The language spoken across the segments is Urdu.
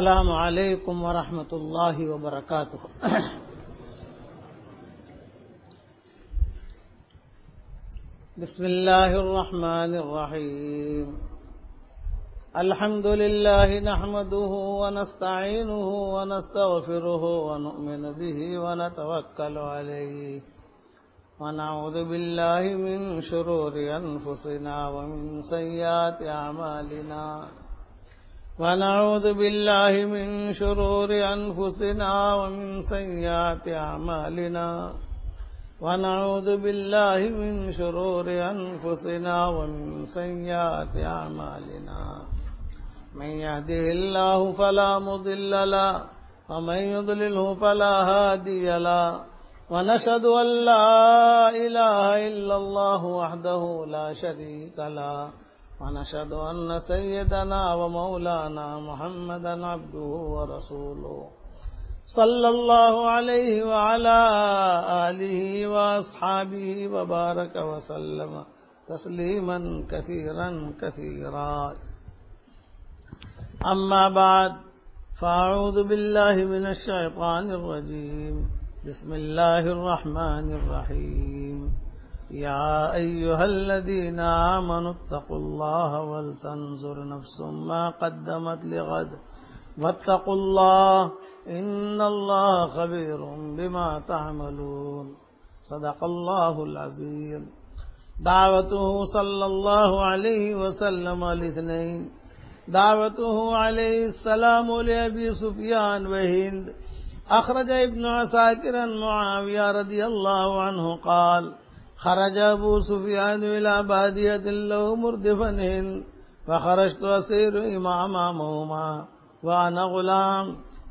السلام علیکم ورحمۃ اللہ وبرکاتہ۔ بسم اللہ الرحمن الرحیم۔ الحمد للہ نحمده ونستعینه ونستغفره ونؤمن به ونتوکل علیہ ونعوذ باللہ من شرور انفسنا ومن سیئات اعمالنا ونعوذ باللہ من شرور انفسنا ومن سیئات اعمالنا ونعوذ باللہ من شرور انفسنا ومن سیئات اعمالنا من يهده الله فلا مضل له ومن يضلله فلا هادي له ونشهد أن لا إله إلا الله وحده لا شريك له ونشهد أن سيدنا ومولانا محمدا عبده ورسوله صلى الله عليه وعلى آله وأصحابه وبارك وسلم تسليما كثيرا كثيرا أما بعد فأعوذ بالله من الشيطان الرجيم بسم الله الرحمن الرحيم يا أيها الذين آمنوا اتقوا الله ولتنظر نفس ما قدمت لغد واتقوا الله إن الله خبير بما تعملون صدق الله العظيم۔ دعوته صلى الله عليه وسلم الاثنين، دعوته عليه السلام لأبي سفيان وهند۔ أخرج ابن عساكر عن معاوية رضي الله عنه قال: خرج أبو سفيان إلى بادية له مردفا هند، فخرجت أسير أمامهما وأنا غلام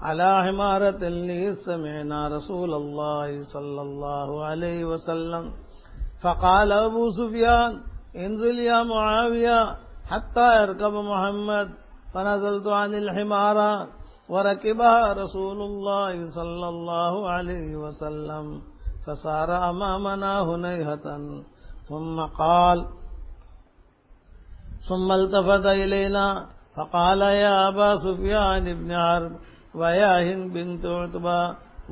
على حمارة لي، سمعنا رسول الله صلى الله عليه وسلم، فقال أبو سفيان: انزل يا معاوية حتى يركب محمد، فنزلت عن الحمارة وركبها رسول الله صلى الله عليه وسلم، فسار أمامنا هنيهة، ثم التفت إلينا فقال: يا أبا سفيان بن حرب ويا هند بنت عتبة،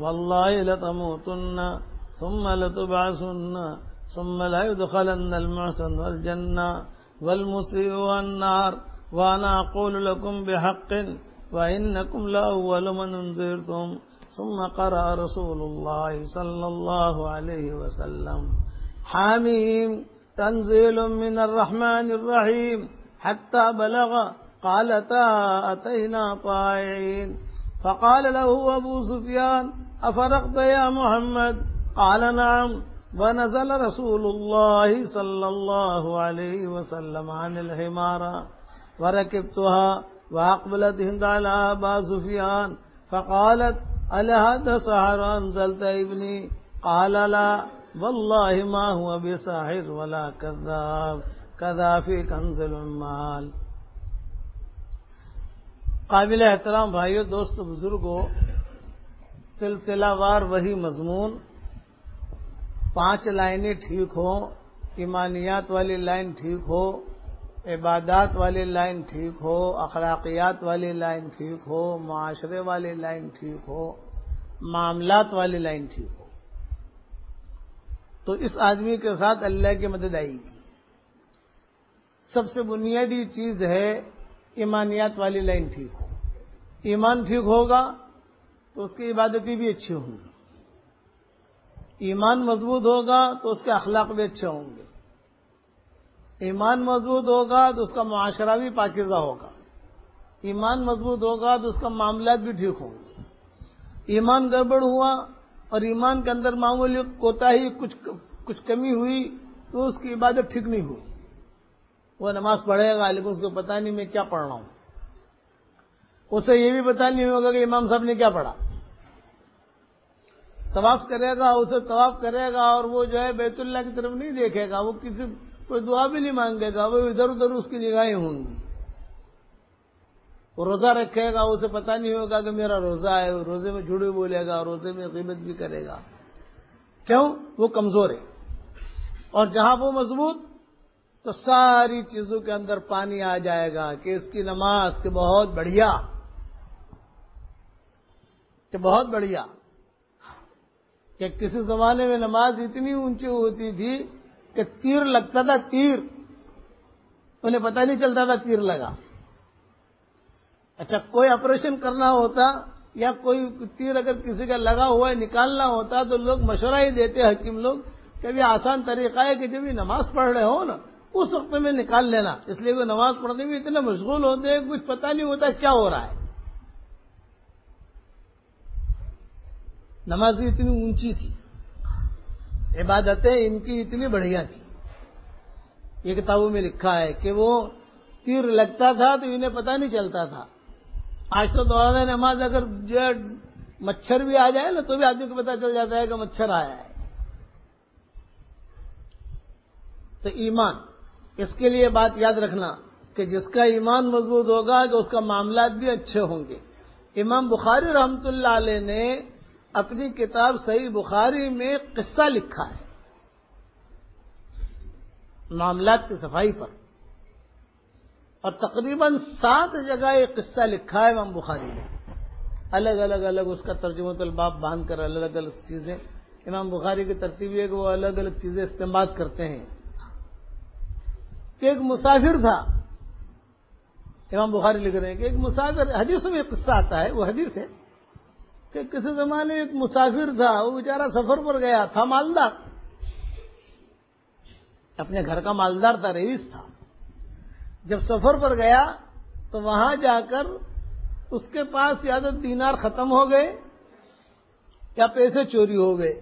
والله لتموتن ثم لتبعثن ثم لا يدخلن المحسن الجنة والمسيء النار، وأنا أقول لكم بحق وإنكم لأول من انذرتم۔ ثم قرأ رسول الله صلى الله عليه وسلم: حاميم تنزيل من الرحمن الرحيم، حتى بلغ قالتا أتينا طائعين، فقال له أبو سفيان: أفرغت يا محمد؟ قال: نعم، ونزل رسول الله صلى الله عليه وسلم عن الحمارة وركبتها، وأقبلت هند على أبا سفيان فقالت: ألهذا سحر أنزلت ابني؟ قال: لا والله ما هو بساحر ولا كذاب، كذا في كنز العمال۔ قابل احترام بھائیو، دوستو، بزرگوں، سلسلہ وار وہی مضمون، 5 لائنیں ٹھیک ہوں، ایمانیات والی لائن ٹھیک ہو، عبادات والی لائن ٹھیک ہو، اخلاقیات والی لائن ٹھیک ہو، معاشرے والی لائن ٹھیک ہو، معاملات والی لائن ٹھیک ہو، تو اس آدمی کے ساتھ اللہ کی مدد آئے گی۔ سب سے بنیادی چیز ہے ایمانیات والی لائن ٹھیک ہو۔ ایمان ٹھیک ہوگا تو اس کی عبادتیں بھی اچھی ہوں گی، ایمان مضبوط ہوگا تو اس کے اخلاق بھی اچھے ہوں گے، ایمان مضبوط ہوگا تو اس کا معاشرہ بھی پاکیزہ ہوگا، ایمان مضبوط ہوگا تو اس کا معاملات بھی ٹھیک ہوں گے۔ ایمان گڑبڑ ہوا اور ایمان کے اندر معمولی کوتاہی، کچھ کمی ہوئی تو اس کی عبادت ٹھیک نہیں ہوئی۔ وہ نماز پڑھے گا لیکن اس کو پتہ نہیں میں کیا پڑھ رہا ہوں، اسے یہ بھی پتہ نہیں ہوگا کہ امام صاحب نے کیا پڑھا۔ طواف کرے گا، اسے طواف کرے گا اور وہ جو ہے بیت اللہ کی طرف نہیں دیکھے گا، وہ کوئی دعا بھی نہیں مانگے گا، وہ ادھر ادھر اس کی نگاہیں ہوں گی۔ وہ روزہ رکھے گا، اسے پتہ نہیں ہوگا کہ میرا روزہ ہے، روزے میں جھوٹ بولے گا، روزے میں غیبت بھی کرے گا۔ کیوں؟ وہ کمزور ہے۔ اور جہاں وہ مضبوط تو ساری چیزوں کے اندر پانی آ جائے گا کہ اس کی نماز کے بہت بڑھیا، کہ بہت بڑھیا، کہ کسی زمانے میں نماز اتنی اونچی ہوتی تھی کہ تیر لگتا تھا، تیر انہیں پتہ نہیں چلتا تھا تیر لگا۔ اچھا، کوئی آپریشن کرنا ہوتا یا کوئی تیر اگر کسی کا لگا ہوا ہے نکالنا ہوتا تو لوگ مشورہ ہی دیتے حکیم لوگ کہ یہ آسان طریقہ ہے کہ جب یہ نماز پڑھ رہے ہو نا اس وقت میں نکال لینا، اس لیے کہ نماز پڑھنے میں اتنے مشغول ہوتے ہیں کچھ پتہ نہیں ہوتا کیا ہو رہا ہے۔ نماز اتنی اونچی تھی، عبادتیں ان کی اتنی بڑھیا تھی، یہ کتابوں میں لکھا ہے کہ وہ تیر لگتا تھا تو انہیں پتہ نہیں چلتا تھا۔ آج تو دوران نماز اگر جو مچھر بھی آ جائے نا تو بھی آدمی کو پتہ چل جاتا ہے کہ مچھر آیا ہے۔ تو ایمان، اس کے لیے بات یاد رکھنا کہ جس کا ایمان مضبوط ہوگا کہ اس کا معاملات بھی اچھے ہوں گے۔ امام بخاری رحمۃ اللہ علیہ نے اپنی کتاب صحیح بخاری میں قصہ لکھا ہے معاملات کی صفائی پر، اور تقریباً 7 جگہ یہ قصہ لکھا ہے امام بخاری نے، الگ الگ اس کا ترجمہ الباب باندھ کر الگ الگ چیزیں۔ امام بخاری کی ترتیب یہ کہ وہ الگ الگ چیزیں استعمال کرتے ہیں۔ کہ ایک مسافر تھا، امام بخاری لکھ رہے ہیں کہ ایک مسافر، حدیثوں میں ایک قصہ آتا ہے، وہ حدیث ہے کہ کسی زمانے میں ایک مسافر تھا، وہ بیچارہ سفر پر گیا تھا، مالدار، اپنے گھر کا مالدار تھا، رئیس تھا۔ جب سفر پر گیا تو وہاں جا کر اس کے پاس یا تو دینار ختم ہو گئے یا پیسے چوری ہو گئے۔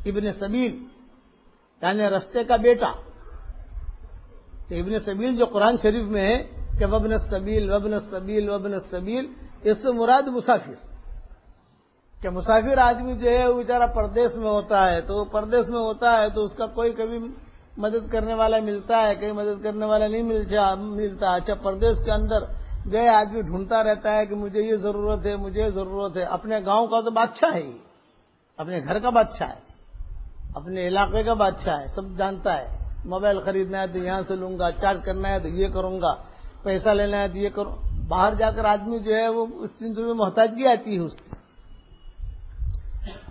ابن سبیل یعنی رستے کا بیٹا، تو ابن سبیل جو قرآن شریف میں ہے کہ وابن السبیل وابن السبیل وابن السبیل، اس سے مراد مسافر، کہ مسافر آدمی جو ہے وہ بیچارہ پردیس میں ہوتا ہے، تو وہ پردیس میں ہوتا ہے تو اس کا کوئی کبھی مدد کرنے والا ملتا ہے، کہیں مدد کرنے والا نہیں ملتا۔ اچھا، پردیس کے اندر گئے آدمی ڈھونڈتا رہتا ہے کہ مجھے یہ ضرورت ہے، مجھے یہ ضرورت ہے۔ اپنے گاؤں کا تو بادشاہ ہے، اپنے گھر کا بادشاہ ہے، اپنے علاقے کا بادشاہ ہے، سب جانتا ہے۔ موبائل خریدنا ہے تو یہاں سے لوں گا، چارج کرنا ہے تو یہ کروں گا، پیسہ لینا ہے تو یہ کروں۔ باہر جا کر آدمی جو ہے وہ اس چیز میں محتاجگی آتی ہے اس کی،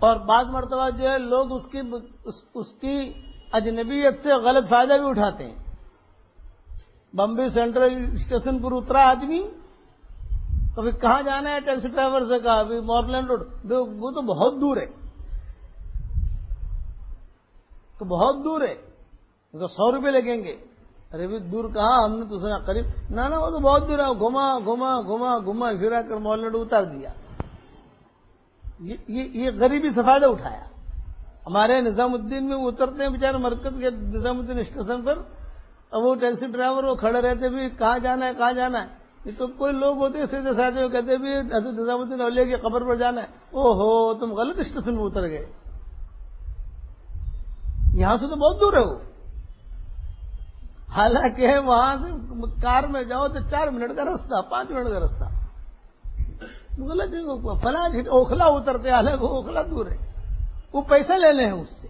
اور بعض مرتبہ جو ہے لوگ اس کی اجنبیت سے غلط فائدہ بھی اٹھاتے ہیں۔ بمبئی سینٹرل اسٹیشن پر اترا آدمی، تو پھر کہاں جانا ہے؟ ٹیکسی ڈرائیور سے کہا ابھی مورلینڈ روڈ، وہ تو بہت دور ہے، تو بہت دور ہے، تو 100 روپے لگیں گے۔ ارے بھی دور کہاں، ہم نے تو سنا قریب، نہ وہ تو بہت دور ہے۔ گھما پھرا کر مورلینڈ اتار دیا۔ یہ غریبی سے فائدہ اٹھایا۔ ہمارے نظام الدین میں وہ اترتے ہیں بیچارے مرکز کے نظام الدین اسٹیشن پر، اب وہ ٹیکسی ڈرائیور وہ کھڑے رہتے بھی کہاں جانا ہے کہاں جانا ہے۔ یہ تو کوئی لوگ ہوتے ہیں سیدھے سادھے وہ کہتے بھی حضرت نظام الدین اولیاء کی قبر پر جانا ہے۔ او ہو، تم غلط اسٹیشن میں اتر گئے، یہاں سے تو بہت دور ہے وہ۔ حالانکہ وہاں سے کار میں جاؤ تو 4 منٹ کا رستہ، 5 منٹ کا رستہ، غلط فلاں اوکھلا اترتے، حالانکہ اوکھلا دور ہے، وہ پیسہ لے لیں اس سے۔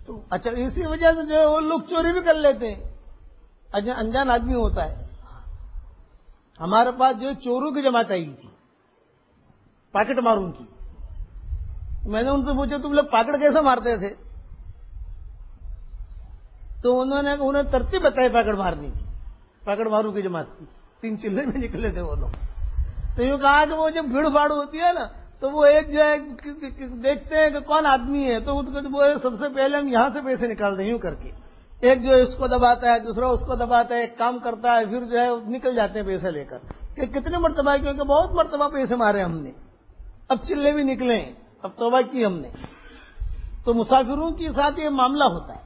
تو اچھا، اسی وجہ سے جو ہے وہ لوگ چوری بھی کر لیتے ہیں، انجان آدمی ہوتا ہے۔ ہمارے پاس جو چوروں کی جماعت آئی تھی، پاکٹ ماروں کی، میں نے ان سے پوچھا تم لوگ پاکٹ کیسے مارتے تھے؟ تو انہیں ترتیب بتائی پاکٹ مارنے کی، پاکٹ ماروں کی جماعت کی 3 چلے میں نکلے تھے وہ لوگ۔ تو یوں کہا کہ وہ جب بھیڑ بھاڑ ہوتی ہے نا تو وہ ایک جو ہے دیکھتے ہیں کہ کون آدمی ہے، تو وہ سب سے پہلے ہم یہاں سے پیسے نکالتے ہیں یوں کر کے، ایک جو ہے اس کو دباتا ہے، دوسرا اس کو دباتا ہے، ایک کام کرتا ہے، پھر جو ہے نکل جاتے ہیں پیسے لے کر۔ کہ کتنے مرتبہ، کیونکہ بہت مرتبہ پیسے مارے ہم نے، اب چلے بھی نکلے ہیں، اب توبہ کی ہم نے۔ تو مسافروں کے ساتھ یہ معاملہ ہوتا ہے،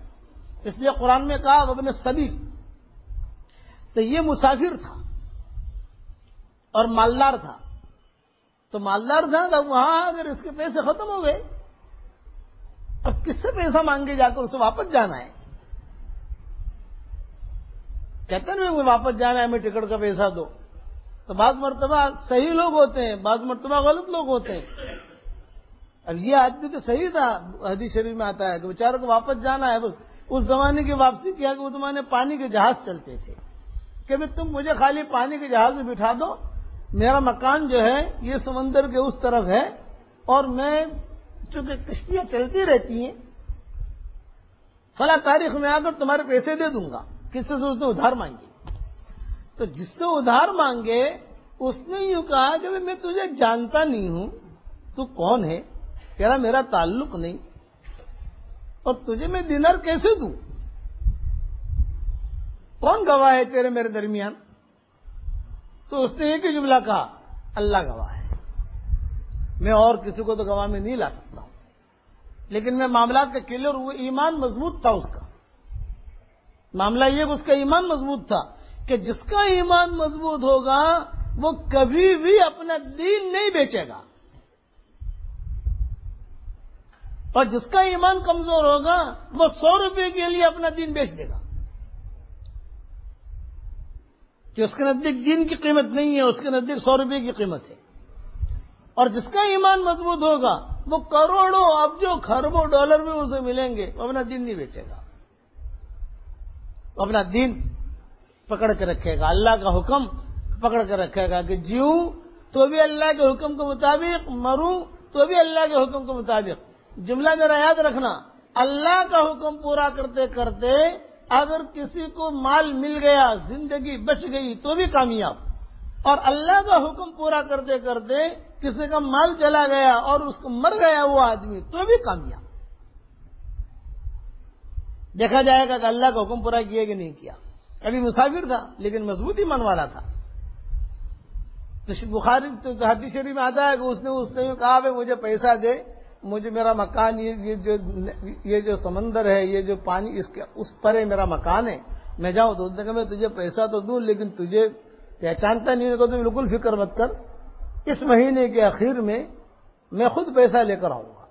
اس لیے قرآن میں کہا وابن السبیل۔ تو یہ مسافر تھا اور مالدار تھا، تو مالدار تھا تو وہاں اگر اس کے پیسے ختم ہو گئے، اب کس سے پیسہ مانگے جا کر اسے واپس جانا ہے؟ کہتے ہیں مجھے واپس جانا ہے، ہمیں ٹکٹ کا پیسہ دو۔ تو بعض مرتبہ صحیح لوگ ہوتے ہیں، بعض مرتبہ غلط لوگ ہوتے ہیں۔ اب یہ آدمی تو صحیح تھا، حدیث شریف میں آتا ہے کہ بیچاروں کو واپس جانا ہے، بس اس زمانے کی واپسی کیا کہ وہ زمانے پانی کے جہاز چلتے تھے کہ تم مجھے خالی پانی کے جہاز میں بٹھا دو، میرا مکان جو ہے یہ سمندر کے اس طرف ہے، اور میں چونکہ کشتیاں چلتی رہتی ہیں، فلاں تاریخ میں آ کر تمہارے پیسے دے دوں گا. کس سے اس نے ادھار مانگی؟ تو جس سے ادھار مانگے اس نے یوں کہا کہ میں تجھے جانتا نہیں ہوں، تو کون ہے، تیرا میرا تعلق نہیں، اور تجھے میں دینار کیسے دوں؟ کون گواہ ہے تیرے میرے درمیان؟ تو اس نے ایک ہی جملہ کہا، اللہ گواہ ہے. میں اور کسی کو تو گواہ میں نہیں لا سکتا ہوں، لیکن میں معاملات کا کلیئر ہوئے. ایمان مضبوط تھا اس کا. معاملہ یہ کہ اس کا ایمان مضبوط تھا کہ جس کا ایمان مضبوط ہوگا وہ کبھی بھی اپنا دین نہیں بیچے گا، اور جس کا ایمان کمزور ہوگا وہ 100 روپے کے لیے اپنا دین بیچ دے گا، کہ اس کے نزدیک دین کی قیمت نہیں ہے، اس کے نزدیک 100 روپے کی قیمت ہے. اور جس کا ایمان مضبوط ہوگا وہ کروڑوں ابجوں خربوں ڈالر میں اسے ملیں گے، وہ اپنا دین نہیں بیچے گا، وہ اپنا دین پکڑ کے رکھے گا، اللہ کا حکم پکڑ کے رکھے گا کہ جیوں تو بھی اللہ کے حکم کے مطابق، مروں تو بھی اللہ کے حکم کے مطابق. جملہ میرا یاد رکھنا، اللہ کا حکم پورا کرتے کرتے اگر کسی کو مال مل گیا، زندگی بچ گئی تو بھی کامیاب، اور اللہ کا حکم پورا کرتے کرتے کسی کا مال چلا گیا اور اس کو مر گیا وہ آدمی تو بھی کامیاب. دیکھا جائے گا کہ اللہ کا حکم پورا کیا کہ نہیں کیا. ابھی مسافر تھا لیکن مضبوط ایمان والا تھا. بخاری حدیث شریف میں آتا ہے کہ اس نے کہا بھائی مجھے پیسہ دے، مجھے میرا مکان، یہ جو سمندر ہے، یہ جو پانی اس پر ہے میرا مکان ہے، میں جاؤں. تو اس نے کہا میں تجھے پیسہ تو دوں لیکن تجھے پہچانتا نہیں ہے تو بالکل فکر مت کر، اس مہینے کے آخر میں خود پیسہ لے کر آؤں گا.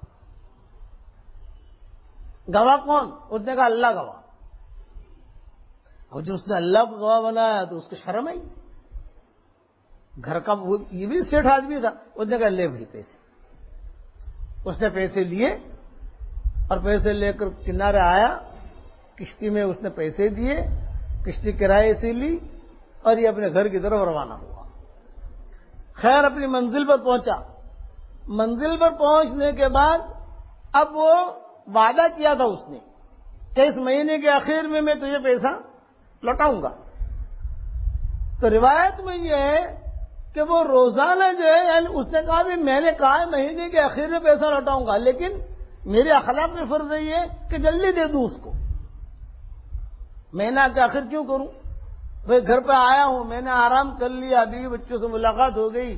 گواہ کون؟ اس نے کہا اللہ گواہ. اور جو اس نے اللہ کو گواہ بنایا تو اس کو شرم آئی. گھر کا یہ بھی سیٹھ آدمی تھا. اس نے کہا لے بھائی پیسے. اس نے پیسے لیے اور پیسے لے کر کنارے آیا، کشتی میں اس نے پیسے دیے، کشتی کرائے سے لی اور یہ اپنے گھر کی طرف روانہ ہوا. خیر اپنی منزل پر پہنچا. منزل پر پہنچنے کے بعد اب وہ وعدہ کیا تھا اس نے کہ اس مہینے کے آخر میں تجھے پیسہ لوٹاؤں گا. تو روایت میں یہ ہے کہ وہ روزانہ جو ہے، یعنی اس نے کہا بھی میں نے کہا مہینے کے آخر میں پیسہ لوٹاؤں گا، لیکن میرے اخلاق میں فرض یہ ہے کہ جلدی دے دوں اس کو. مہینہ کے آخر کیوں کروں؟ بھائی گھر پہ آیا ہوں، میں نے آرام کر لیا، بیوی بچوں سے ملاقات ہو گئی،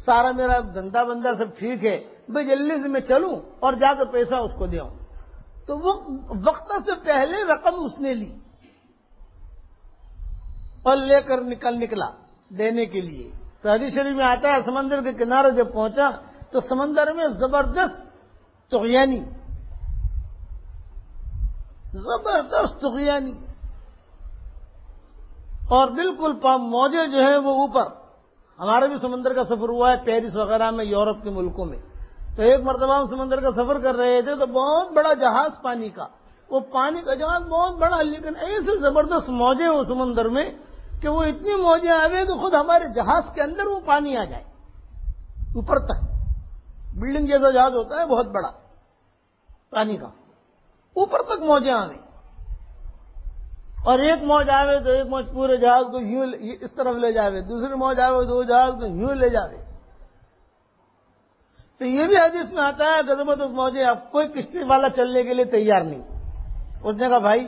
سارا میرا دھندا بندہ سب ٹھیک ہے، بھائی جلدی سے میں چلوں اور جا کر پیسہ اس کو دے آؤں. تو وہ وقت سے پہلے رقم اس نے لی اور لے کر نکلا دینے کے لیے. تو حدیث شریف میں آتا ہے سمندر کے کنارے جب پہنچا تو سمندر میں زبردست طغیانی اور بالکل موجیں جو ہیں وہ اوپر. ہمارا بھی سمندر کا سفر ہوا ہے پیرس وغیرہ میں، یورپ کے ملکوں میں. تو ایک مرتبہ ہم سمندر کا سفر کر رہے تھے تو بہت بڑا جہاز پانی کا، وہ پانی کا جہاز بہت بڑا، لیکن ایسے زبردست موجیں وہ سمندر میں کہ وہ اتنی موجیں آوے کہ خود ہمارے جہاز کے اندر وہ پانی آ جائے اوپر تک. بلڈنگ جیسا جہاز ہوتا ہے بہت بڑا پانی کا، اوپر تک موجیں آوے، اور ایک موج آوے تو ایک موج پورے جہاز کو یوں اس طرف لے جاوے، دوسری موج آوے تو جہاز کو یوں لے جاوے. تو یہ بھی حدیث میں آتا ہے زبردست موجیں، اب کوئی کشتی والا چلنے کے لیے تیار نہیں. اس نے کہا بھائی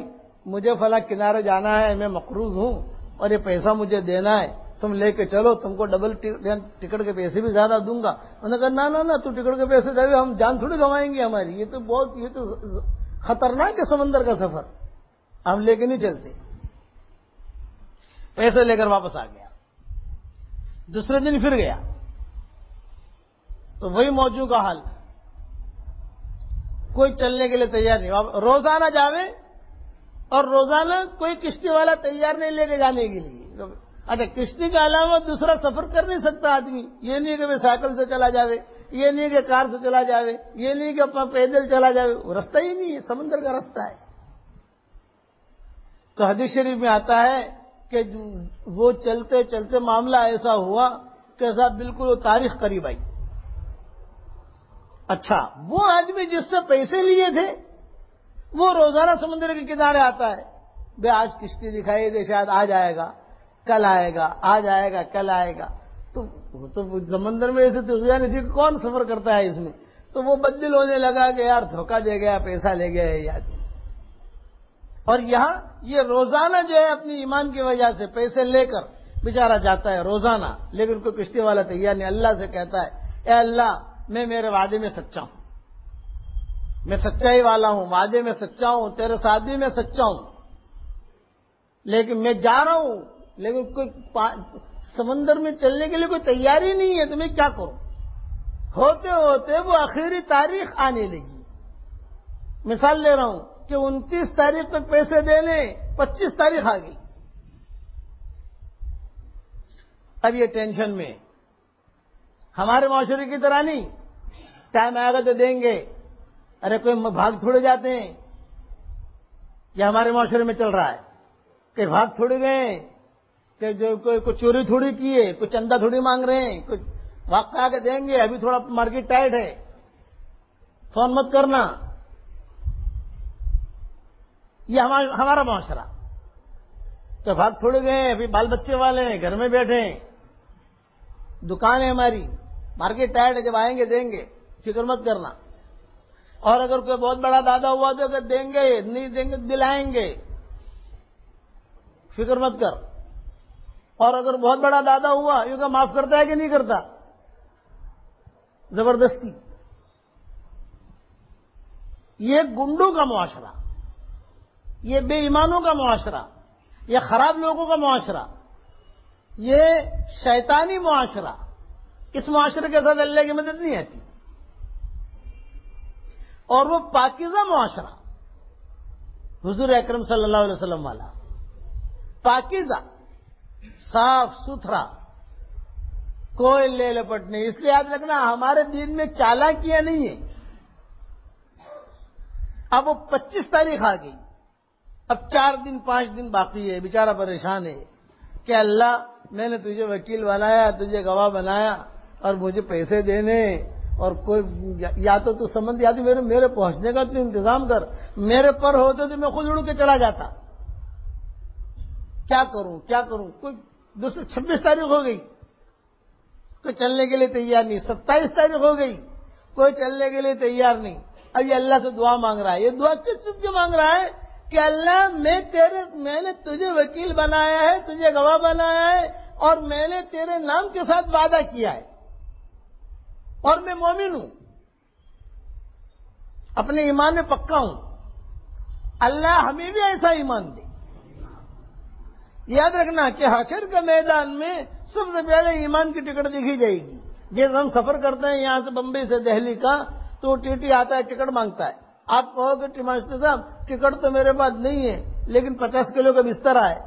مجھے فلاں کنارے جانا ہے، میں مقروض ہوں اور یہ پیسہ مجھے دینا ہے، تم لے کے چلو، تم کو ڈبل ٹکٹ کے پیسے بھی زیادہ دوں گا. انہوں نے کہا نہ تو ٹکٹ کے پیسے دے، ہم جان تھوڑی گنوائیں گے ہماری، یہ تو خطرناک ہے سمندر کا سفر، ہم لے کے نہیں چلتے. پیسے لے کر واپس آ گیا. دوسرے دن پھر گیا تو وہی موجوں کا حال، کوئی چلنے کے لیے تیار نہیں. روزانہ جاوے اور روزانہ کوئی کشتی والا تیار نہیں لے کے جانے کے لیے. اچھا کشتی کے علاوہ دوسرا سفر کر نہیں سکتا آدمی. یہ نہیں کہ وہ سائیکل سے چلا جاوے، یہ نہیں کہ کار سے چلا جاوے، یہ نہیں کہ پیدل چلا جاوے، وہ رستہ ہی نہیں ہے، سمندر کا رستہ ہے. تو حدیث شریف میں آتا ہے کہ وہ چلتے چلتے معاملہ ایسا ہوا کے ساتھ بالکل وہ تاریخ قریب آئی. اچھا وہ آدمی جس سے پیسے لیے تھے وہ روزانہ سمندر کے کنارے آتا ہے، بے آج کشتی دکھائی دے، شاید آج آئے گا کل آئے گا، آج آئے گا کل آئے گا. تو وہ تو سمندر میں ایسے تو نہیں تھی کہ کون سفر کرتا ہے اس میں. تو وہ بدل ہونے لگا کہ یار دھوکہ دے گیا، پیسہ لے گیا ہے یاد. اور یہاں یہ روزانہ جو ہے اپنی ایمان کی وجہ سے پیسے لے کر بیچارہ جاتا ہے روزانہ، لیکن کوئی کشتی والا تیار نہیں. اللہ سے کہتا ہے اے اللہ میں میرے وعدے میں سچا ہوں، میں سچائی والا ہوں، وعدے میں سچا ہوں، تیرے ساتھ بھی میں سچا ہوں، لیکن میں جا رہا ہوں، لیکن کوئی سمندر میں چلنے کے لیے کوئی تیاری نہیں ہے، تو میں کیا کروں. ہوتے ہوتے وہ آخری تاریخ آنے لگی. مثال لے رہا ہوں کہ 29 تاریخ تک پیسے دینے، 25 تاریخ آ گئی. اب یہ ٹینشن میں، ہمارے معاشرے کی طرح نہیں ٹائم آئے گا تو دیں گے. ارے کوئی بھاگ تھوڑے جاتے ہیں، یہ ہمارے معاشرے میں چل رہا ہے کہ بھاگ تھوڑے گئے، کہ جو کوئی چوری تھوڑی کی ہے، کوئی چندہ تھوڑی مانگ رہے ہیں، کچھ وقت آ کے دیں گے، ابھی تھوڑا مارکیٹ ٹائٹ ہے، فون مت کرنا. یہ ہمارا معاشرہ. تو بھاگ تھوڑے گئے، ابھی بال بچے والے ہیں، گھر میں بیٹھے ہیں، دکان ہے ہماری، مارکیٹ ٹائٹ ہے، جب آئیں گے دیں گے، فکر مت کرنا. اور اگر کوئی بہت بڑا دادا ہوا تو اگر دیں گے نہیں دیں گے دلائیں گے، فکر مت کر. اور اگر بہت بڑا دادا ہوا یہ کہ معاف کرتا ہے کہ نہیں کرتا؟ زبردستی. یہ گنڈوں کا معاشرہ، یہ بے ایمانوں کا معاشرہ، یہ خراب لوگوں کا معاشرہ، یہ شیطانی معاشرہ. اس معاشرے کے ساتھ اللہ کی مدد نہیں آتی. اور وہ پاکیزہ معاشرہ حضور اکرم صلی اللہ علیہ وسلم والا، پاکیزہ، صاف ستھرا، کوئی لے لپٹ نہیں. اس لیے یاد رکھنا ہمارے دین میں چالاکیاں نہیں ہے. اب وہ 25 تاریخ آ گئی، اب 4 دن 5 دن باقی ہے، بیچارہ پریشان ہے کہ اللہ میں نے تجھے وکیل بنایا، تجھے گواہ بنایا، اور مجھے پیسے دینے، اور کوئی یا تو سمجھ یا تو میرے پہنچنے کا تو انتظام کر. میرے پر ہوتے تو میں خود اڑ کے چلا جاتا. کیا کروں کیا کروں. کوئی 26 تاریخ ہو گئی، کوئی چلنے کے لیے تیار نہیں. 27 تاریخ ہو گئی، کوئی چلنے کے لیے تیار نہیں. اب یہ اللہ سے دعا مانگ رہا ہے. یہ دعا کس چیز کی مانگ رہا ہے کہ اللہ میں نے تجھے وکیل بنایا ہے، تجھے گواہ بنایا ہے، اور میں نے تیرے نام کے ساتھ وعدہ کیا ہے، اور میں مومن ہوں، اپنے ایمان میں پکا ہوں. اللہ ہمیں بھی ایسا ایمان دے. یاد رکھنا کہ حشر کے میدان میں سب سے پہلے ایمان کی ٹکٹ دیکھی جائے گی. جیسے ہم سفر کرتے ہیں یہاں سے بمبئی سے دہلی کا، تو ٹی ٹی آتا ہے، ٹکٹ مانگتا ہے. آپ کہو کہ ماسٹر صاحب ٹکٹ تو میرے پاس نہیں ہے، لیکن 50 کلو کا بستر ہے،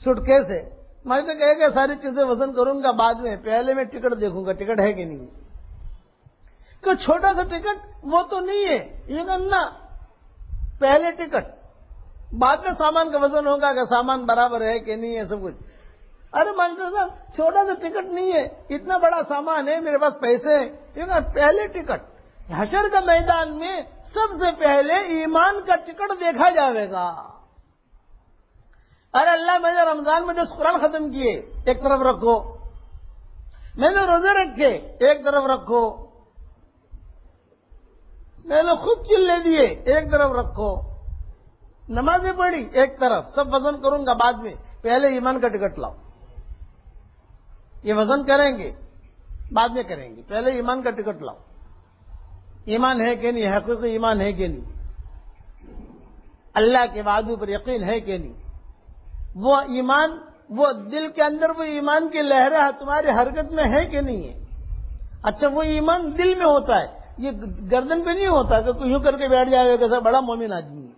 سوٹ کیس ہے. ماسٹر کہے گا ساری چیزیں وزن کروں گا بعد میں، پہلے میں ٹکٹ دیکھوں گا ٹکٹ ہے کہ نہیں. کہ چھوٹا سا ٹکٹ وہ تو نہیں ہے، یہ کرنا پہلے ٹکٹ، بعد میں سامان کا وزن ہوگا کہ سامان برابر ہے کہ نہیں ہے سب کچھ. ارے ماسٹر صاحب چھوٹا سا ٹکٹ نہیں ہے، اتنا بڑا سامان ہے، میرے پاس پیسے ہیں. پہلے ٹکٹ. حشر کا میدان میں سب سے پہلے ایمان کا ٹکٹ دیکھا جائے گا. ارے اللہ میں نے رمضان میں 10 قرآن ختم کیے، ایک طرف رکھو. میں نے روزے رکھے، ایک طرف رکھو. میں نے خوب چلے دیے، ایک طرف رکھو. نمازیں پڑھی، ایک طرف. سب وزن کروں گا بعد میں، پہلے ایمان کا ٹکٹ لاؤ. یہ وزن کریں گے بعد میں کریں گے، پہلے ایمان کا ٹکٹ لاؤ. ایمان ہے کہ نہیں، حقیقی ایمان ہے کہ نہیں، اللہ کے وعدوں پر یقین ہے کہ نہیں. وہ ایمان، وہ دل کے اندر وہ ایمان کی لہریں تمہاری حرکت میں ہے کہ نہیں ہے. اچھا وہ ایمان دل میں ہوتا ہے، یہ گردن پہ نہیں ہوتا کہ کوئی یوں کر کے بیٹھ جائے گا بڑا مومن آدمی ہے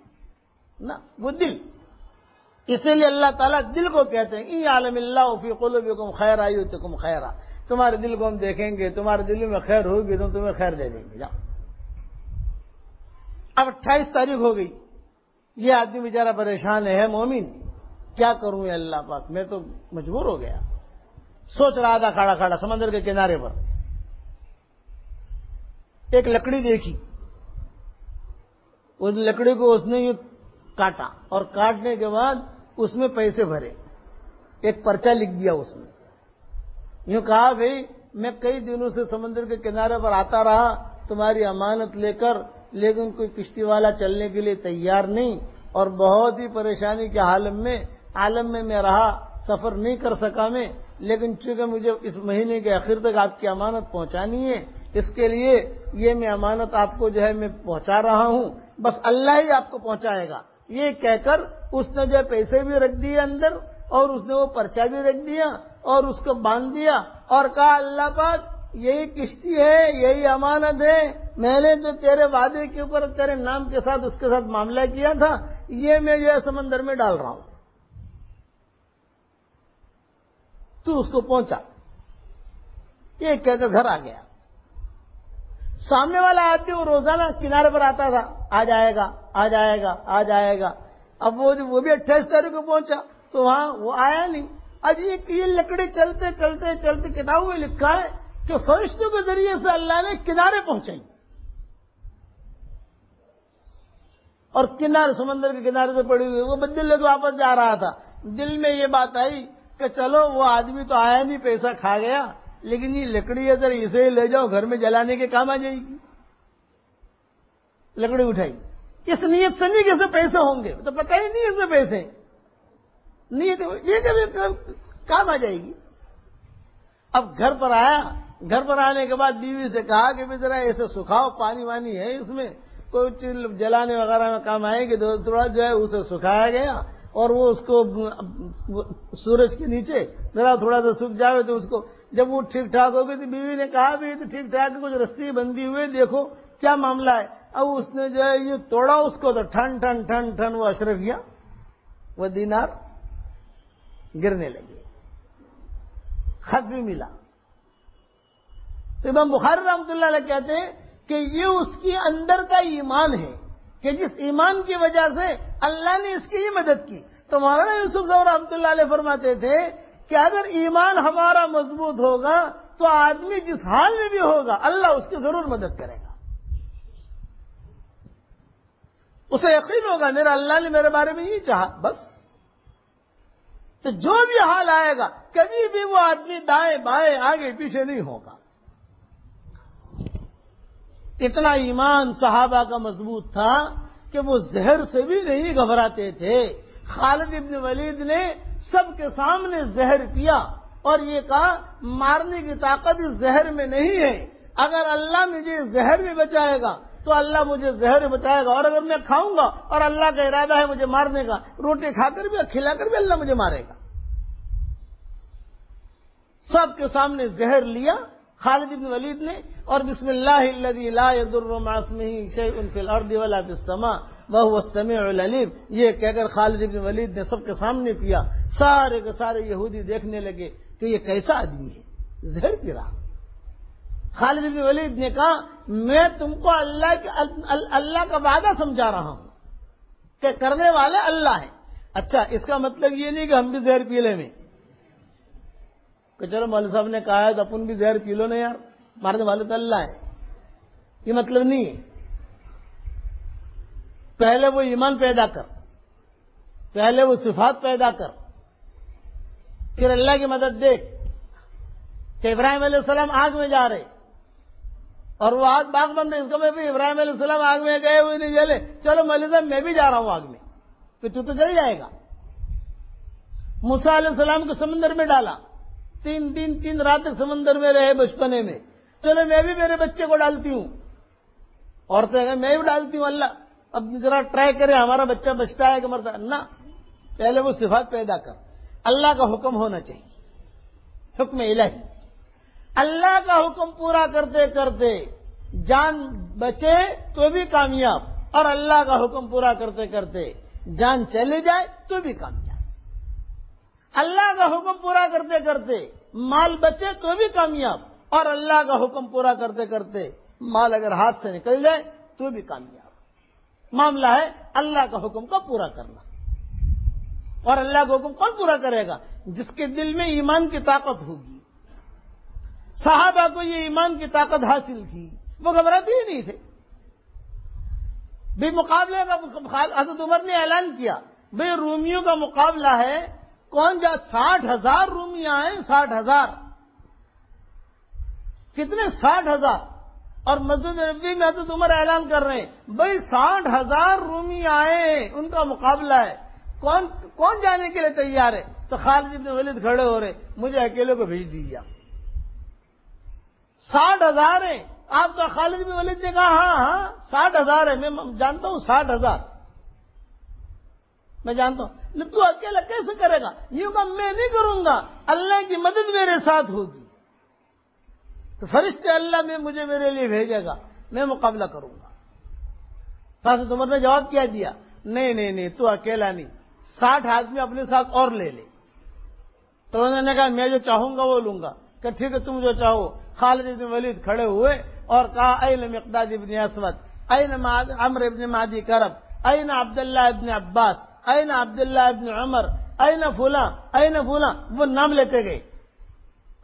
نا، وہ دل. اسی لیے اللہ تعالیٰ دل کو کہتے ہیں ان عالم اللہ فی قلوبکم خیر ایؤتکم خیرا. تمہارے دل کو ہم دیکھیں گے، تمہارے دل میں خیر ہوگی تو تمہیں خیر دے دیں گے. جاؤ. اب 28 تاریخ ہو گئی، یہ آدمی بیچارہ پریشان ہے مومن. کیا کروں یا اللہ پاک، میں تو مجبور ہو گیا. سوچ رہا تھا کھڑا کھڑا سمندر کے کنارے پر، ایک لکڑی دیکھی، اس لکڑی کو اس نے یوں کاٹا اور کاٹنے کے بعد اس میں پیسے بھرے، ایک پرچہ لکھ دیا اس میں، یوں کہا بھائی میں کئی دنوں سے سمندر کے کنارے پر آتا رہا تمہاری امانت لے کر، لیکن کوئی کشتی والا چلنے کے لیے تیار نہیں، اور بہت ہی پریشانی کے عالم میں میں رہا، سفر نہیں کر سکا میں، لیکن چونکہ مجھے اس مہینے کے آخر تک آپ کی امانت پہنچانی ہے، اس کے لیے یہ میں امانت آپ کو جو ہے میں پہنچا رہا ہوں، بس اللہ ہی آپ کو پہنچائے گا۔ یہ کہہ کر اس نے جو پیسے بھی رکھ دیے اندر، اور اس نے وہ پرچہ بھی رکھ دیا اور اس کو باندھ دیا، اور کہا اللہ پاک یہی کشتی ہے، یہی امانت ہے، میں نے جو تیرے وعدے کے اوپر تیرے نام کے ساتھ اس کے ساتھ معاملہ کیا تھا، یہ میں جو ہے سمندر میں ڈال رہا ہوں، تو اس کو پہنچا۔ یہ کہہ کر گھر آ گیا۔ سامنے والا آدمی وہ روزانہ کنارے پر آتا تھا، آ جائے گا آ جائے گا آ جائے گا، اب وہ بھی 28 تاریخ کو پہنچا تو وہاں وہ آیا نہیں۔ اب یہ لکڑی چلتے چلتے چلتے کتابوں میں لکھا ہے کہ فرشتوں کے ذریعے سے اللہ نے کنارے پہنچائی، اور کنارے سمندر کے کنارے سے پڑی ہوئی وہ بدل لے کے واپس جا رہا تھا۔ دل میں یہ بات آئی کہ چلو وہ آدمی تو آیا نہیں، پیسہ کھا گیا، لیکن یہ لکڑی ادھر اسے ہی لے جاؤ، گھر میں جلانے کے کام آ جائے گی۔ لکڑی اٹھائی، اس نیت سے نہیں کہ اسے پیسے ہوں گے، تو پتہ ہی نہیں اس میں پیسے، نیت یہ کبھی کام آ جائے گی۔ اب گھر پر آیا، گھر پر آنے کے بعد بیوی سے کہا کہ ذرا ایسے سکھاؤ، پانی وانی ہے اس میں، کوئی چیز جلانے وغیرہ میں کام آئے گی، تھوڑا جو ہے اسے سکھایا گیا، اور وہ اس کو سورج کے نیچے ذرا تھوڑا سا سوکھ جائے تو اس کو جب وہ ٹھیک ٹھاک ہو گئی تو بیوی نے کہا بھی تو ٹھیک ٹھاک کچھ رسی بندی ہوئے، دیکھو کیا معاملہ ہے۔ اب اس نے جو ہے یہ توڑا اس کو تو ٹھن ٹھن ٹھن ٹھن وہ اشرف گیا، وہ دینار گرنے لگے، خط بھی ملا۔ تو امام بخاری رحمۃ اللہ علیہ کہتے ہیں کہ یہ اس کی اندر کا ایمان ہے کہ جس ایمان کی وجہ سے اللہ نے اس کی ہی مدد کی۔ تو مولانا یوسف صاحب رحمۃ اللہ علیہ فرماتے تھے کہ اگر ایمان ہمارا مضبوط ہوگا تو آدمی جس حال میں بھی ہوگا اللہ اس کی ضرور مدد کرے گا، اسے یقین ہوگا میرا اللہ نے میرے بارے میں یہ چاہا بس۔ تو جو بھی حال آئے گا کبھی بھی وہ آدمی دائیں بائیں آگے پیچھے نہیں ہوگا۔ اتنا ایمان صحابہ کا مضبوط تھا کہ وہ زہر سے بھی نہیں گھبراتے تھے۔ خالد ابن ولید نے سب کے سامنے زہر پیا اور یہ کہا مارنے کی طاقت اس زہر میں نہیں ہے، اگر اللہ مجھے زہر میں بچائے گا تو اللہ مجھے زہر میں بچائے گا، اور اگر میں کھاؤں گا اور اللہ کا ارادہ ہے مجھے مارنے کا، روٹی کھا کر بھی اور کھلا کر بھی اللہ مجھے مارے گا۔ سب کے سامنے زہر لیا خالد بن ولید نے، اور بسم اللہ الذی لا یضر مع اسمہ شیء فی الارض ولا فی السماء وهو السمیع العلیم، یہ کہہ کر خالد بن ولید نے سب کے سامنے پیا۔ سارے کے سارے یہودی دیکھنے لگے کہ یہ کیسا آدمی ہے، زہر پی رہا۔ خالد بن ولید نے کہا میں تم کو اللہ کا وعدہ سمجھا رہا ہوں کہ کرنے والے اللہ ہیں۔ اچھا اس کا مطلب یہ نہیں کہ ہم بھی زہر پی لیں میں، کہ چلو مولوی صاحب نے کہا ہے تو اپن بھی زہر پی لو نا یار، مارنے والے تو اللہ ہے، یہ مطلب نہیں ہے۔ پہلے وہ ایمان پیدا کر، پہلے وہ صفات پیدا کر، پھر اللہ کی مدد دیکھ۔ کہ ابراہیم علیہ السلام آگ میں جا رہے اور وہ آگ باغ بند ہے، اس کا میں بھی ابراہیم علیہ السلام آگ میں گئے ہوئے نہیں جلے، چلو مولوی صاحب میں بھی جا رہا ہوں آگ میں، پھر تو جل جائے گا۔ موسیٰ علیہ السلام کو سمندر میں ڈالا، 3 رات تک سمندر میں رہے بچپنے میں، چلو میں بھی میرے بچے کو ڈالتی ہوں، عورتیں کہیں میں بھی ڈالتی ہوں، اللہ اب ذرا ٹرائی کرے ہمارا بچہ بچتا ہے کہ مرتا ہے نہ۔ پہلے وہ صفات پیدا کر، اللہ کا حکم ہونا چاہیے، حکم الہی۔ اللہ کا حکم پورا کرتے کرتے جان بچے تو بھی کامیاب، اور اللہ کا حکم پورا کرتے کرتے جان چلے جائے تو بھی کامیاب۔ اللہ کا حکم پورا کرتے کرتے مال بچے تو بھی کامیاب، اور اللہ کا حکم پورا کرتے کرتے مال اگر ہاتھ سے نکل جائے تو بھی کامیاب۔ معاملہ ہے اللہ کا حکم کو پورا کرنا، اور اللہ کا حکم کون پورا کرے گا؟ جس کے دل میں ایمان کی طاقت ہوگی، صحابہ کو یہ ایمان کی طاقت حاصل تھی، وہ گھبراتے ہی نہیں تھے۔ بھی مقابلے کا حضرت عمر نے اعلان کیا، بھئی رومیوں کا مقابلہ ہے، کون جا 60,000 رومیاں ہیں، 60,000 کتنے 60,000، اور مسجد نبوی میں حضرت عمر اعلان کر رہے ہیں بھئی 60,000 رومی آئے، ان کا مقابلہ ہے، کون جانے کے لیے تیار ہے؟ تو خالد بن ولید کھڑے ہو رہے، مجھے اکیلے کو بھیج دیجیے۔ 60,000 ہیں، آپ کا خالد بن ولید نے کہا ہاں 60,000 ہے، میں جانتا ہوں 60,000 میں جانتا ہوں، تو اکیلا کیسے کرے گا؟ یوں کہا میں نہیں کروں گا، اللہ کی مدد میرے ساتھ ہوگی، تو فرشتے اللہ میں مجھے میرے لیے بھیجے گا، میں مقابلہ کروں گا۔ حضرت عمر نے جواب کیا دیا، نہیں تو اکیلا نہیں، 60 آدمی اپنے ساتھ اور لے لے۔ تو انہوں نے کہا میں جو چاہوں گا وہ لوں گا، کہ ٹھیک ہے تم جو چاہو۔ خالد بن ولید کھڑے ہوئے اور کہا این مقداد ابن اسود، این عمرو ابن معدی کرب، این عبداللہ ابن عباس، این عبداللہ ابن عمر، این فلاں، این فلاں، وہ نام لیتے گئے،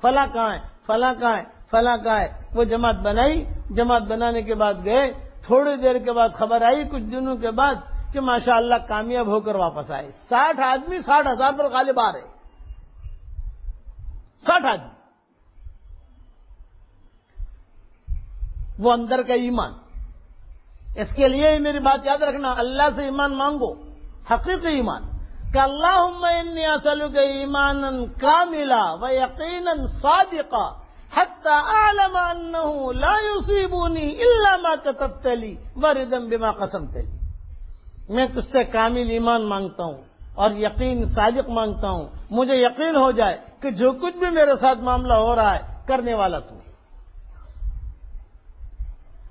فلاں کہاں ہے، فلاں کہاں ہے، فلاں کہاں ہے۔ وہ جماعت بنائی، جماعت بنانے کے بعد گئے، تھوڑی دیر کے بعد خبر آئی کچھ دنوں کے بعد کہ ماشاءاللہ کامیاب ہو کر واپس آئے۔ 60 آدمی 60,000 پر غالب آ رہے، 60 آدمی۔ وہ اندر کا ایمان، اس کے لیے میری بات یاد رکھنا، اللہ سے ایمان مانگو، حقیقی ایمان، کہ اللہم انی اسألک ایمانا کاملا و یقینا صادقا حتی اعلم انہ لا یصیبنی الا ما کتبت لی وردا بما قسمت لی۔ میں تجھ سے کامل ایمان مانگتا ہوں اور یقین صادق مانگتا ہوں، مجھے یقین ہو جائے کہ جو کچھ بھی میرے ساتھ معاملہ ہو رہا ہے کرنے والا تو ہے۔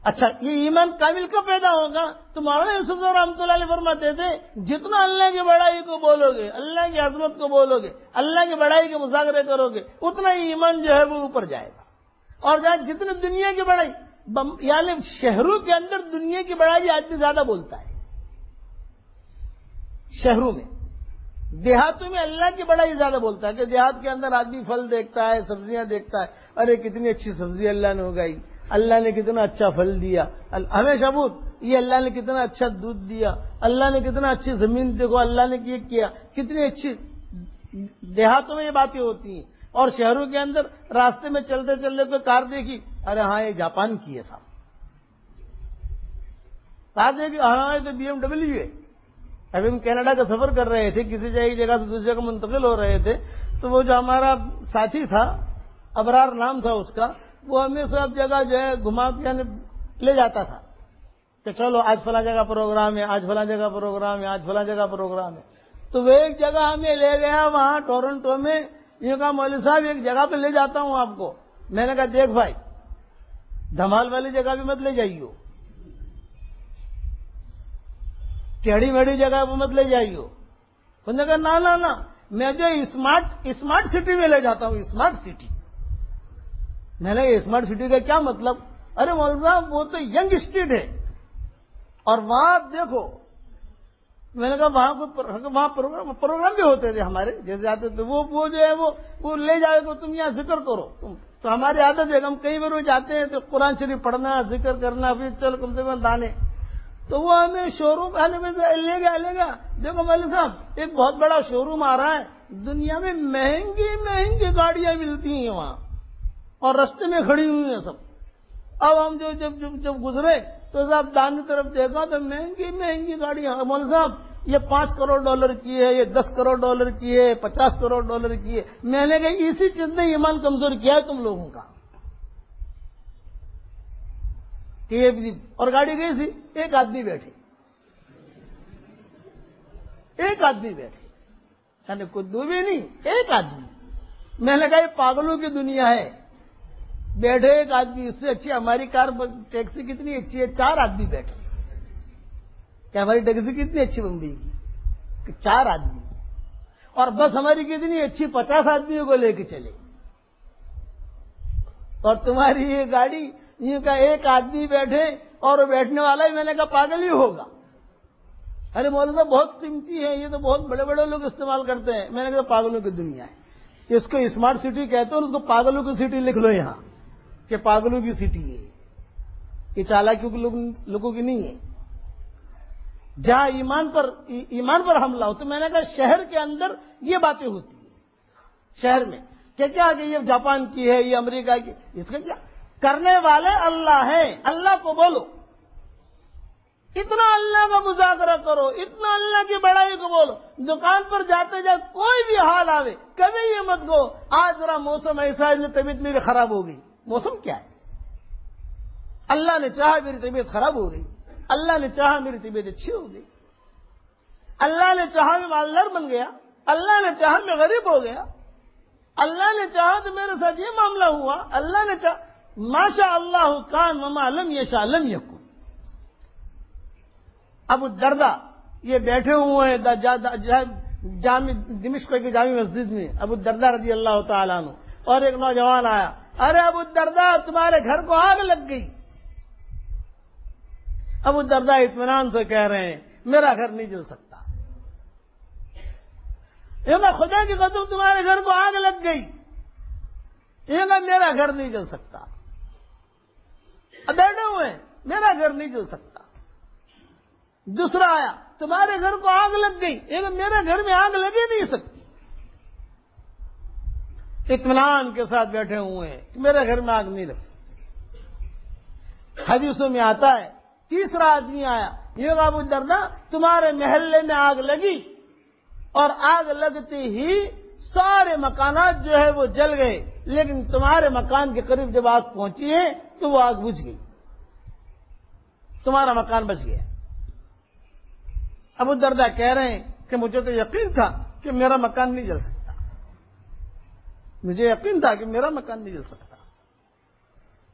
اچھا یہ ایمان کامل کب پیدا ہوگا؟ تو مولانا یوسف رحمۃ اللہ علیہ فرماتے تھے جتنا اللہ کی بڑائی کو بولو گے، اللہ کی عظمت کو بولو گے، اللہ کی بڑائی کے مذاکرے کرو گے، اتنا ہی ایمان جو ہے وہ اوپر جائے گا۔ اور جہاں جتنے دنیا کی بڑائی، یعنی شہروں کے اندر دنیا کی بڑائی آدمی زیادہ بولتا ہے، شہروں میں، دیہاتوں میں اللہ کی بڑائی زیادہ بولتا ہے، کہ دیہات کے اندر آدمی پھل دیکھتا ہے، سبزیاں دیکھتا ہے، ارے کتنی اچھی سبزی اللہ نے اگائی، اللہ نے کتنا اچھا پھل دیا، ہمیشہ بول یہ اللہ نے کتنا اچھا دودھ دیا، اللہ نے کتنا اچھی زمین دیکھو، اللہ نے یہ کیا، کتنی اچھی۔ دیہاتوں میں یہ باتیں ہوتی ہیں، اور شہروں کے اندر راستے میں چلتے چلتے کوئی کار دیکھی، ارے ہاں یہ جاپان کی ہے صاحب، کار دیکھی، ہاں یہ تو BMW ہے۔ ابھی ہم کینیڈا کا سفر کر رہے تھے، کسی جگہ سے دوسری جگہ منتقل ہو رہے تھے، تو وہ جو ہمارا ساتھی تھا، ابرار نام تھا اس کا، وہ ہمیں سب جگہ جو ہے گھما کے لے جاتا تھا کہ چلو آج فلاں جگہ پروگرام ہے، آج فلاں جگہ پروگرام ہے، آج فلاں جگہ پروگرام ہے۔ تو وہ ایک جگہ ہمیں لے گیا وہاں ٹورنٹو میں، یہ کہا مولوی صاحب ایک جگہ پہ لے جاتا ہوں آپ کو۔ میں نے کہا دیکھ بھائی دھمال والی جگہ بھی مت لے جائیو، ٹیڑھی میڑھی جگہ پہ مت لے جائیو۔ انہوں نے کہا نہ میں جو اسمارٹ سٹی میں لے جاتا ہوں، اسمارٹ سٹی۔ میں نے کہا اسمارٹ سٹی کا کیا مطلب؟ ارے مولوی صاحب وہ تو ینگ اسٹریٹ ہے، اور وہاں آپ دیکھو۔ میں نے کہا وہاں پروگرام بھی ہوتے تھے ہمارے، جیسے آتے تھے وہ جو ہے وہ لے جائے گا، تم یہاں ذکر کرو۔ تو ہماری عادت ہے ہم کئی بار جاتے ہیں تو قرآن شریف پڑھنا، ذکر کرنا، پھر چل کم سے کم دانے۔ تو وہ ہمیں شو روم لے گیا دیکھو مولوی صاحب ایک بہت بڑا شو روم آ رہا ہے، دنیا میں مہنگی گاڑیاں ملتی ہیں وہاں، اور رستے میں کھڑی ہوئی ہیں سب۔ اب ہم جب گزرے تو صاحب دانے طرف دیکھا تو مہنگی گاڑیاں، مولوی صاحب یہ $5 کروڑ کی ہے، یہ $10 کروڑ کی ہے، $50 کروڑ کی ہے۔ میں نے کہا اسی چیز نے ایمان کمزور کیا ہے تم لوگوں کا، کہ یہ اور گاڑی گئی تھی، ایک آدمی بیٹھے، یعنی کوئی دو بھی نہیں، ایک آدمی۔ میں نے کہا یہ پاگلوں کی دنیا ہے، بیٹھے ایک آدمی، اس سے اچھی ہماری کار ٹیکسی کتنی اچھی ہے، 4 آدمی بیٹھے، کہ ہماری ٹیکسی کتنی اچھی بمبئی کی کہ 4 آدمی، اور بس ہماری کتنی اچھی 50 آدمیوں کو لے کے چلے، اور تمہاری یہ گاڑی یہ کا ایک آدمی بیٹھے، اور وہ بیٹھنے والا ہی میں نے کہا پاگل ہی ہوگا۔ ارے مولانا بہت قیمتی ہے، یہ تو بہت بڑے بڑے لوگ استعمال کرتے ہیں۔ میں نے کہا پاگلوں کی دنیا ہے، اس کو اسمارٹ سٹی کہتے ہیں، اور اس کو پاگلوں کی سٹی لکھ لو یہاں۔ کہ پاگلوں کی سٹی ہے، یہ چالاکیوں کے لوگوں کی نہیں ہے۔ جہاں ایمان پر حملہ ہو، تو میں نے کہا شہر کے اندر یہ باتیں ہوتی ہیں، شہر میں کہ کیا کہ یہ جاپان کی ہے، یہ امریکہ کی، اس کا کیا کرنے والے اللہ ہیں، اللہ کو بولو، اتنا اللہ کا مذاکرہ کرو، اتنا اللہ کی بڑائی کو بولو۔ دکان پر جاتے جاتے کوئی بھی حال آوے، کبھی یہ مت کہو آج ذرا موسم ایسا ہے، طبیعت میری خراب ہو گئی۔ موسم کیا ہے؟ اللہ نے چاہا میری طبیعت خراب ہو گئی، اللہ نے چاہا میری طبیعت اچھی ہو گئی، اللہ نے چاہا میں مالدار بن گیا، اللہ نے چاہا میں غریب ہو گیا، اللہ نے چاہا تو میرے ساتھ یہ معاملہ ہوا، اللہ نے چاہا ماشاء اللہ کان وما لم یشاء لم یکن۔ ابو الدرداء یہ بیٹھے ہوئے ہیں جامع دمشق کی جامع مسجد میں، ابو الدرداء رضی اللہ تعالیٰ عنہ، اور ایک نوجوان آیا، ارے ابو الدرداء تمہارے گھر کو آگ لگ گئی۔ ابو الدرداء اطمینان سے کہہ رہے ہیں میرا گھر نہیں جل سکتا، یہ خدا کی قسم تمہارے گھر کو آگ لگ گئی، یہ میرا گھر نہیں جل سکتا، اب بیٹھے ہوئے ہیں میرا گھر نہیں جل سکتا۔ دوسرا آیا تمہارے گھر کو آگ لگ گئی، یہ میرے گھر میں آگ لگی نہیں سکتی۔ اطمینان کے ساتھ بیٹھے ہوئے ہیں کہ میرے گھر میں آگ نہیں لگ سکتی۔ حدیثوں میں آتا ہے تیسرا آدمی آیا، یہ ابو الدرداء تمہارے محلے میں آگ لگی، اور آگ لگتے ہی سارے مکانات جو ہے وہ جل گئے، لیکن تمہارے مکان کے قریب جب آگ پہنچی ہے تو وہ آگ بجھ گئی، تمہارا مکان بچ گیا۔ ابو الدرداء کہہ رہے ہیں کہ مجھے تو یقین تھا کہ میرا مکان نہیں جل سکتا، مجھے یقین تھا کہ میرا مکان نہیں جل سکتا۔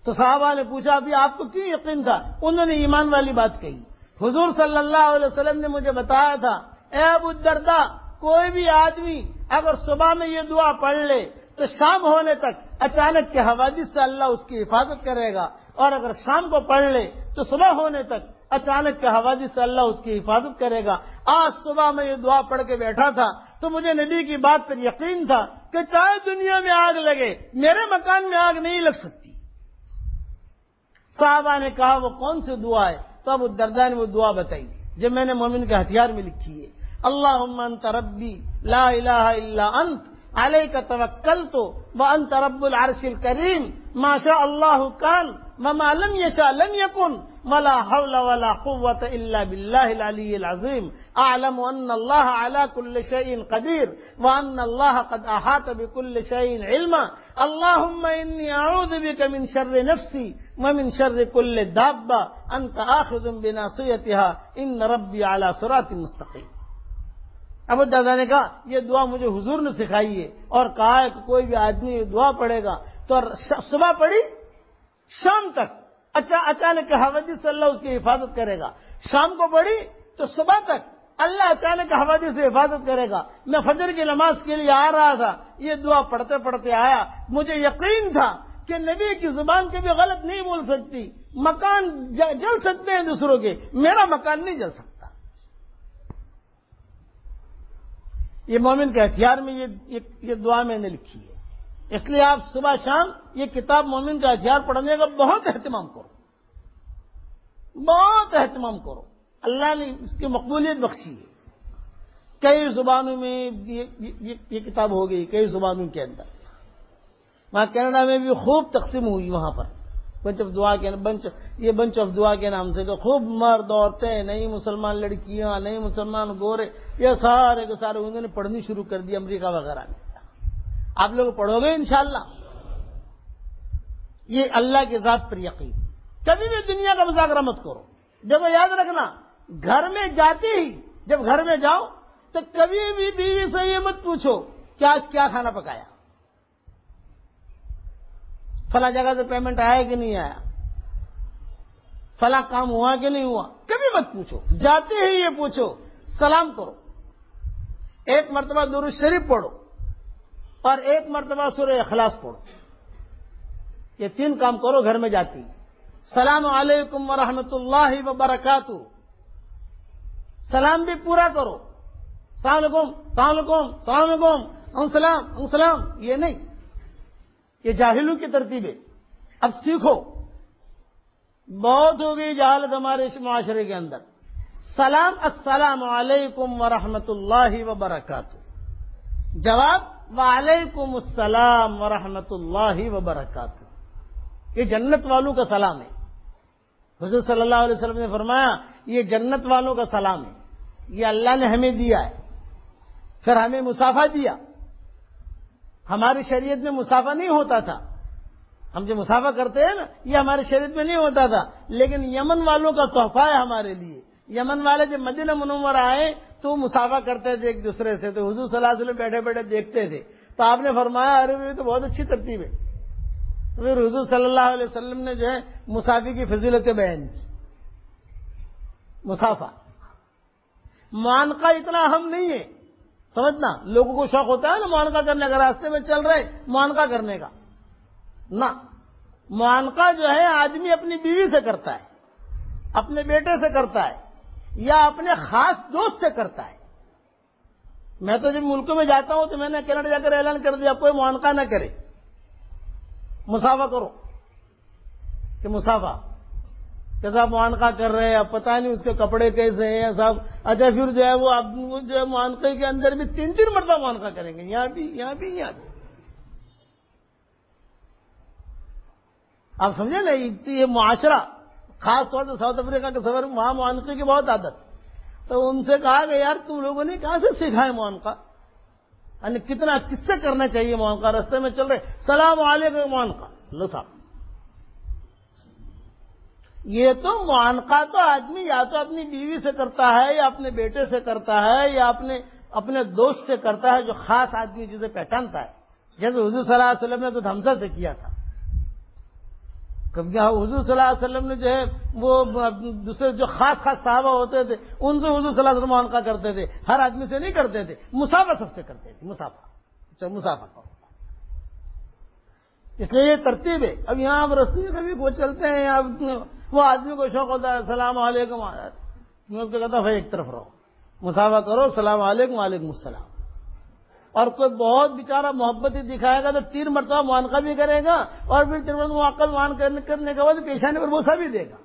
تو صحابہ نے پوچھا ابھی آپ کو کیوں یقین تھا؟ انہوں نے ایمان والی بات کہی، حضور صلی اللہ علیہ وسلم نے مجھے بتایا تھا اے ابو الدرداء کوئی بھی آدمی اگر صبح میں یہ دعا پڑھ لے تو شام ہونے تک اچانک کے حوادث سے اللہ اس کی حفاظت کرے گا، اور اگر شام کو پڑھ لے تو صبح ہونے تک اچانک کے حوادث سے اللہ اس کی حفاظت کرے گا۔ آج صبح میں یہ دعا پڑھ کے بیٹھا تھا تو مجھے نبی کی بات پر یقین تھا کہ چاہے دنیا میں آگ لگے میرے مکان میں آگ نہیں لگ سکتی۔ صحابہ نے کہا وہ کون سی دعا ہے؟ تو ابو الدرداء نے وہ دعا بتائی جو میں نے مومن کے ہتھیار میں لکھی ہے، اللہم انت ربی لا الہ الا انت علیک توکلت وانت رب العرش الکریم ما شاء اللہ کان وما لم یشاء لم یکن ولا حول ولا قوة الا باللہ العلی العظیم اعلم ان اللہ علی کل شیء قدیر وان اللہ قد احاط بكل شیء علما اللہم انی اعوذ بک من شر نفسی ومن شر کل دابہ انت آخذ بناصیتها ان ربی علی صراط مستقیم۔ ابو الدرداء نے کہا یہ دعا مجھے حضور نے سکھائی ہے، اور کہا ہے کہ کوئی بھی آدمی یہ دعا پڑھے گا تو صبح پڑھی شام تک اچانک کے حوادث سے اللہ اس کی حفاظت کرے گا، شام کو پڑھی تو صبح تک اللہ اچانک کے حوادث سے حفاظت کرے گا۔ میں فجر کی نماز کے لیے آ رہا تھا، یہ دعا پڑھتے پڑھتے آیا، مجھے یقین تھا کہ نبی کی زبان کبھی غلط نہیں بول سکتی، مکان جل سکتے ہیں دوسروں کے، میرا مکان نہیں جل سکتا۔ یہ مومن کے ہتھیار میں یہ دعا میں نے لکھی ہے، اس لیے آپ صبح شام یہ کتاب مومن کا ہتھیار پڑھنے کا بہت اہتمام کرو، بہت اہتمام کرو، اللہ نے اس کی مقبولیت بخشی ہے۔ کئی زبانوں میں یہ کتاب ہو گئی، کئی زبانوں کے اندر، وہاں کینیڈا میں بھی خوب تقسیم ہوئی، وہاں پر بنچ آف دعا کے نام سے، تو خوب مرد عورتیں، نئی مسلمان لڑکیاں، نئی مسلمان گورے، یہ سارے کے سارے انہوں نے پڑھنی شروع کر دی امریکہ وغیرہ میں۔ آپ لوگ پڑھو گے انشاءاللہ۔ یہ اللہ کی ذات پر یقین، کبھی بھی دنیا کا مذاکرہ مت کرو۔ دیکھو یاد رکھنا، گھر میں جاتے ہی جب گھر میں جاؤ تو کبھی بھی بیوی سے یہ مت پوچھو کہ آج کیا کھانا پکایا، فلاں جگہ سے پیمنٹ آیا کہ نہیں آیا، فلاں کام ہوا کہ نہیں ہوا، کبھی مت پوچھو۔ جاتے ہی یہ پوچھو، سلام کرو، ایک مرتبہ درود شریف پڑھو، اور ایک مرتبہ سورہ اخلاص پڑھو۔ یہ 3 کام کرو گھر میں جاتی۔ السلام علیکم ورحمۃ اللہ وبرکاتہ، سلام بھی پورا کرو، السلام علیکم، السلام علیکم، السلام علیکم، السلام السلام، یہ نہیں، یہ جاہلوں کی ترتیب ہے۔ اب سیکھو، بہت ہوگی جہالت ہمارے اس معاشرے کے اندر. سلام السلام علیکم ورحمۃ اللہ وبرکاتہ. جواب وعلیکم السلام ورحمۃ اللہ وبرکاتہ. یہ جنت والوں کا سلام ہے. حضور صلی اللہ علیہ وسلم نے فرمایا یہ جنت والوں کا سلام ہے. یہ اللہ نے ہمیں دیا ہے. پھر ہمیں مسافہ دیا. ہماری شریعت میں مسافہ نہیں ہوتا تھا. ہم جو مسافہ کرتے ہیں نا یہ ہماری شریعت میں نہیں ہوتا تھا، لیکن یمن والوں کا تحفہ ہے ہمارے لیے. یمن والے جب مدینہ منورہ آئے تو مسافہ کرتے تھے ایک دوسرے سے، تو حضور صلی اللہ علیہ وسلم بیٹھے بیٹھے دیکھتے تھے. تو آپ نے فرمایا ارے یہ تو بہت اچھی ترتیب ہے. پھر حضور صلی اللہ علیہ وسلم نے جو ہے مسافے کی فضیلتیں بیان کی. مسافہ معانقہ اتنا اہم نہیں ہے، سمجھنا. لوگوں کو شوق ہوتا ہے نا معانقہ کرنے کا، راستے میں چل رہے معانقہ کرنے کا. نہ، معانقہ جو ہے آدمی اپنی بیوی سے کرتا ہے، اپنے بیٹے سے کرتا ہے، یا اپنے خاص دوست سے کرتا ہے. میں تو جب ملکوں میں جاتا ہوں تو میں نے کینیڈا جا کر اعلان کر دیا کوئی معانقہ نہ کرے، مسافہ کرو. کہ مسافہ کہ صاحب معانقہ کر رہے ہیں، اب پتہ نہیں اس کے کپڑے کیسے ہیں صاحب. اچھا پھر جو ہے وہ اب جو ہے معانقے کے اندر بھی 3 مرتبہ معانقہ کریں گے، یہاں بھی یہاں بھی یہاں بھی. آپ سمجھے نا، یہ معاشرہ خاص طور سے ساؤتھ افریقہ کے سفر میں وہاں معانقے کی بہت عادت. تو ان سے کہا کہ یار تم لوگوں نے کہاں سے سیکھا ہے معانقہ؟ یعنی کتنا کس سے کرنا چاہیے معانقہ؟ رستے میں چل رہے سلام علیکم معانقہ. لو صاحب یہ تو معانقہ تو آدمی یا تو اپنی بیوی سے کرتا ہے، یا اپنے بیٹے سے کرتا ہے، یا اپنے دوست سے کرتا ہے جو خاص آدمی جسے پہچانتا ہے. جیسے حضور صلی اللہ علیہ وسلم نے تو حمزہ سے کیا تھا. کبھی حضور صلی اللہ علیہ وسلم نے جو ہے وہ دوسرے جو خاص صحابہ ہوتے تھے ان سے حضور صلی اللہ علیہ وسلم معانقہ کرتے تھے. ہر آدمی سے نہیں کرتے تھے، مسافہ سب سے کرتے تھے. مسافہ کرو. اس لیے یہ ترتیب ہے. اب یہاں آپ رستے میں کبھی وہ چلتے ہیں، اب وہ آدمی کو شوق ہوتا ہے السلام علیکم، میں اس کو کہتا بھائی ایک طرف رہو، مسافہ کرو، السلام علیکم وعلیکم السلام. اور کوئی بہت بیچارہ محبت ہی دکھائے گا تو 3 مرتبہ معانقہ بھی کرے گا، اور پھر 3 مرتبہ معقل مان کرنے کے بعد پیشانے پر بوسہ بھی دے گا،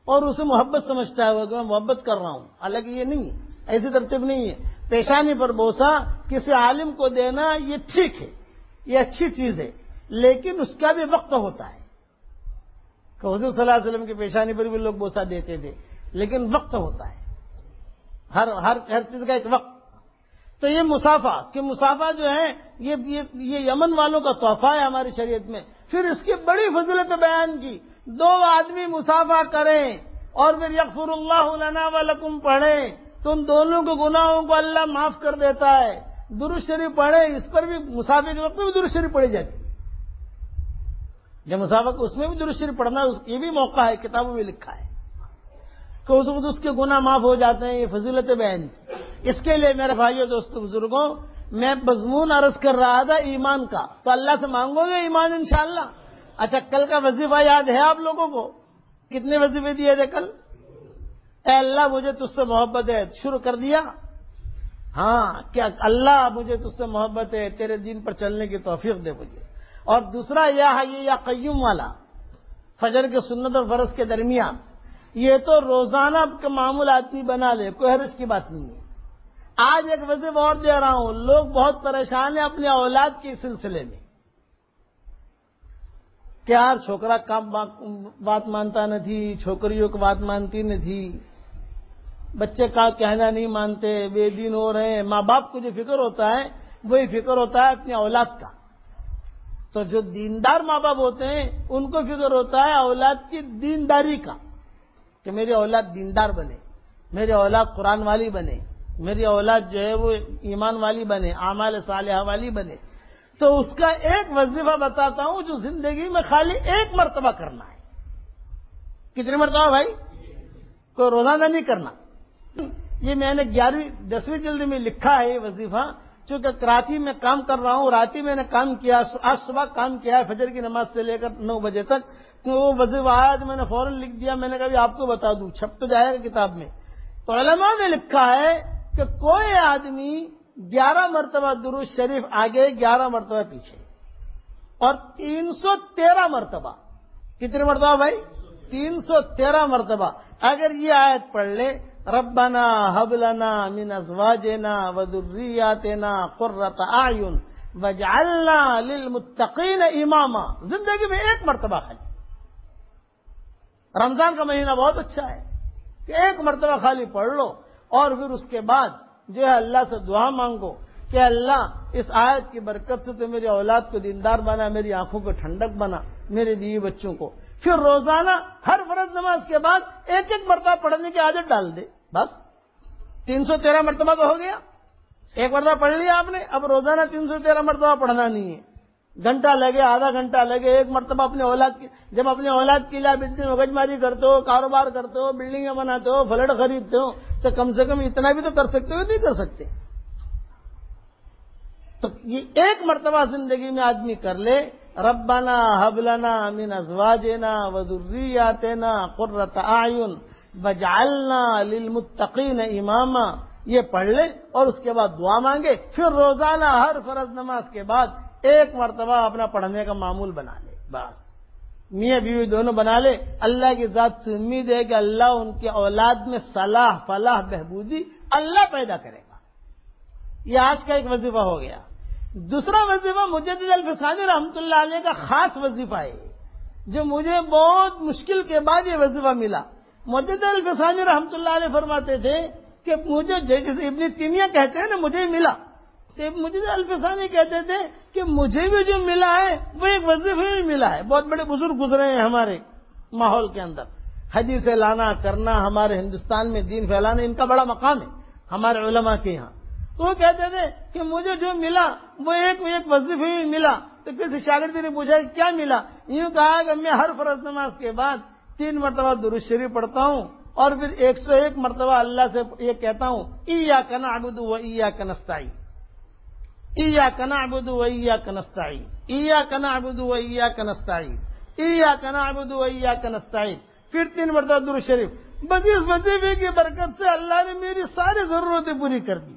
اور اسے محبت سمجھتا ہے وہ کہ میں محبت کر رہا ہوں. حالانکہ یہ نہیں ہے، ایسی ترتیب نہیں ہے. پیشانی پر بوسہ کسی عالم کو دینا یہ ٹھیک ہے، یہ اچھی چیز ہے، لیکن اس کا بھی وقت ہوتا ہے. کہ حضور صلی اللہ علیہ وسلم کی پیشانی پر بھی لوگ بوسہ دیتے تھے، لیکن وقت ہوتا ہے، ہر چیز کا ایک وقت. تو یہ مسافہ جو ہے یہ یمن والوں کا تحفہ ہے ہماری شریعت میں. پھر اس کی بڑی فضیلت بیان کی. 2 آدمی مسافہ کریں اور پھر یغفر اللہ لنا ولکم پڑھیں تو ان دونوں کے گناہوں کو اللہ معاف کر دیتا ہے. درود شریف پڑھیں، اس پر بھی مسافر کے وقت میں بھی درود شریف پڑھی جاتی. جب مسافر اس میں بھی درود شریف پڑھنا یہ بھی موقع ہے، کتابوں میں لکھا ہے کہ اس وقت اس کے گناہ معاف ہو جاتے ہیں. یہ فضیلت بیان کی. اس کے لیے میرے بھائیوں دوستوں بزرگوں میں مضمون عرض کر رہا تھا ایمان کا. تو اللہ سے مانگو گے ایمان انشاءاللہ. اچھا کل کا وظیفہ یاد ہے آپ لوگوں کو؟ کتنے وظیفے دیے تھے کل؟ اے اللہ مجھے تجھ سے محبت ہے، شروع کر دیا. ہاں کیا اللہ مجھے تجھ سے محبت ہے، تیرے دین پر چلنے کی توفیق دے مجھے. اور دوسرا یا حی یا قیوم والا فجر کے سنت اور فرض کے درمیان، یہ تو روزانہ کا معمول آدمی بنا لے، کوئی حرج کی بات نہیں ہے. آج ایک وظیفہ اور دے رہا ہوں. لوگ بہت پریشان ہیں اپنی اولاد کے سلسلے میں کہ یار چھوکرا کام بات مانتا نہ تھی، چھوکریوں کی بات مانتی نہ تھی، بچے کا کہنا نہیں مانتے، بے دین ہو رہے ہیں. ماں باپ کو جو فکر ہوتا ہے وہی فکر ہوتا ہے اپنی اولاد کا. تو جو دیندار ماں باپ ہوتے ہیں ان کو فکر ہوتا ہے اولاد کی دینداری کا، کہ میری اولاد دیندار بنے، میری اولاد قرآن والی بنے، میری اولاد جو ہے وہ ایمان والی بنے، اعمال صالحہ والی بنے. تو اس کا ایک وظیفہ بتاتا ہوں جو زندگی میں خالی 1 مرتبہ کرنا ہے. کتنے مرتبہ بھائی؟ کوئی روزانہ نہیں کرنا. یہ میں نے 11ویں 10ویں جلد میں لکھا ہے یہ وظیفہ. چونکہ راتی میں کام کر رہا ہوں، راتی میں نے کام کیا، آج صبح کام کیا فجر کی نماز سے لے کر 9 بجے تک. تو وہ وظیفہ آیا تو میں نے فوراً لکھ دیا. میں نے کہا آپ کو بتا دوں، چھپ تو جائے گا کتاب میں. تو علماء نے لکھا ہے کہ کوئی آدمی 11 مرتبہ درود شریف آگے 11 مرتبہ پیچھے، اور 313 مرتبہ، کتنے مرتبہ بھائی؟ 313 مرتبہ اگر یہ آیت پڑھ لے، ربنا هب لنا من ازواجنا وذریاتنا قرۃ اعین وجعلنا للمتقین اماما، زندگی میں ایک مرتبہ خالی۔ رمضان کا مہینہ بہت اچھا ہے کہ ایک مرتبہ خالی پڑھ لو، اور پھر اس کے بعد جو ہے اللہ سے دعا مانگو کہ اللہ اس آیت کی برکت سے تو میری اولاد کو دیندار بنا، میری آنکھوں کو ٹھنڈک بنا، میرے بیوی بچوں کو۔ پھر روزانہ ہر فرض نماز کے بعد ایک ایک مرتبہ پڑھنے کی عادت ڈال دے، بس 313 مرتبہ تو ہو گیا۔ ایک مرتبہ پڑھ لیا آپ نے، اب روزانہ 313 مرتبہ پڑھنا نہیں ہے، گھنٹہ لگے، آدھا گھنٹہ لگے، ایک مرتبہ اپنے اولاد کی، جب اپنے اولاد کے لیے بزنس مگج ماری کرتے ہو، کاروبار کرتے ہو، بلڈنگیں بناتے ہو، فلیٹ خریدتے ہو، تو کم سے کم اتنا بھی تو کر سکتے ہو، نہیں کر سکتے؟ تو یہ ایک مرتبہ زندگی میں آدمی کر لے، ربنا هب لنا من ازواجنا وذریاتنا قرۃ اعین وجعلنا للمتقین اماما، یہ پڑھ لے اور اس کے بعد دعا مانگے، پھر روزانہ ہر فرض نماز کے بعد ایک مرتبہ اپنا پڑھنے کا معمول بنا لے، بس میاں بیوی دونوں بنا لے۔ اللہ کی ذات سے امید ہے کہ اللہ ان کی اولاد میں صلاح فلاح بہبودی اللہ پیدا کرے گا۔ یہ آج کا ایک وظیفہ ہو گیا۔ دوسرا وظیفہ مجدد الفسانی رحمۃ اللہ علیہ کا خاص وظیفہ ہے، جو مجھے بہت مشکل کے بعد یہ وظیفہ ملا۔ مجدد الفسانی رحمۃ اللہ علیہ فرماتے تھے کہ مجھے جیسے ابن تیمیہ کہتے ہیں نا، مجھے ملا، تو مجدد الفسانی کہتے تھے کہ مجھے بھی جو ملا ہے وہ ایک وظیفہ بھی ملا ہے۔ بہت بڑے بزرگ گزرے ہیں ہمارے ماحول کے اندر، حدیث لانا کرنا، ہمارے ہندوستان میں دین پھیلانا، ان کا بڑا مقام ہے ہمارے علماء کے یہاں۔ تو وہ کہتے تھے کہ مجھے جو ملا وہ ایک وظیفہ بھی ملا۔ تو کسی شاگرد نے پوچھا کہ کیا ملا؟ یوں کہا کہ میں ہر فرض نماز کے بعد 3 مرتبہ درود شریف پڑھتا ہوں، اور پھر 101 مرتبہ اللہ سے یہ کہتا ہوں ایاک نعبد و ایاک نستعین، ایاک نعبد و ایاک نستعین، ایاک نعبد و ایاک نستعین، ایاک نعبد و ایاک نستعین، پھر 3 مرتبہ درود شریف۔ بس اس وظیفے کی برکت سے اللہ نے میری ساری ضرورتیں پوری کر دی۔